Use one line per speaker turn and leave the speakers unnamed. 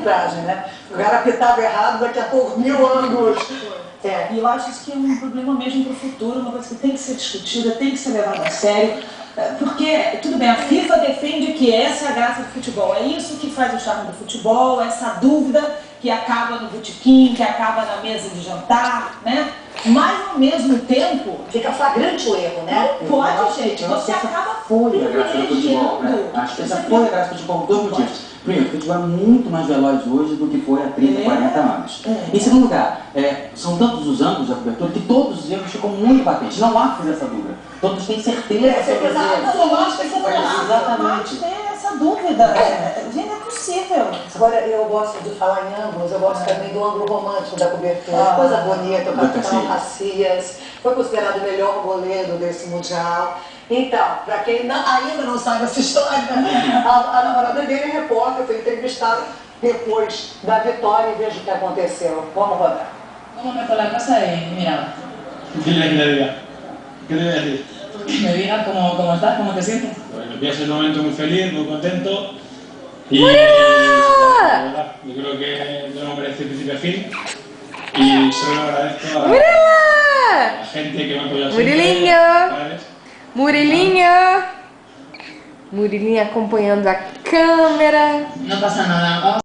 arbitragem, né? O cara apitava errado, daqui a pouco 1000 ângulos.
E eu acho isso que é um problema mesmo para o futuro, uma coisa que tem que ser discutida, tem que ser levada a sério. Porque, tudo bem, a FIFA defende que essa é a graça do futebol, é isso que faz o charme do futebol, essa dúvida que acaba no botequim, que acaba na mesa de jantar, né? Mas, ao mesmo tempo...
Fica flagrante o erro, né?
Não pode, gente, você acaba privilegiando.
Acho que essa foi a graça do futebol por dois motivos. Primeiro, o futebol é muito mais veloz hoje do que foi há 30, 40 anos. Em segundo lugar, são tantos os ângulos da cobertura que todos os erros ficam muito patentes. Não há que fazer essa dúvida. Todos têm certeza sobre os erros.
Exatamente. Tem essa dúvida. Gente, é possível.
Agora, eu gosto de falar em ângulos, eu gosto também do ângulo romântico da cobertura. Coisa bonita, o capitão Cacias. Foi considerado o melhor goleiro desse Mundial. Então, para quem ainda não sabe essa história, a namorada dele é repórter, foi entrevistada depois da vitória e veja o que aconteceu. Vamos rodar.
¿Cómo me fue la cosa? Y mira,
Dile que le diga. ¿Qué le voy a decir?
que me digas cómo estás, cómo te sientes.
Bueno, empieza el momento muy feliz, muy contento. Y la verdad, yo creo que lo hemos merecido principio a fin. Y solo agradezco a la gente que me ha apoyado siempre.
Murilinho acompanhando a câmera.
No pasa nada.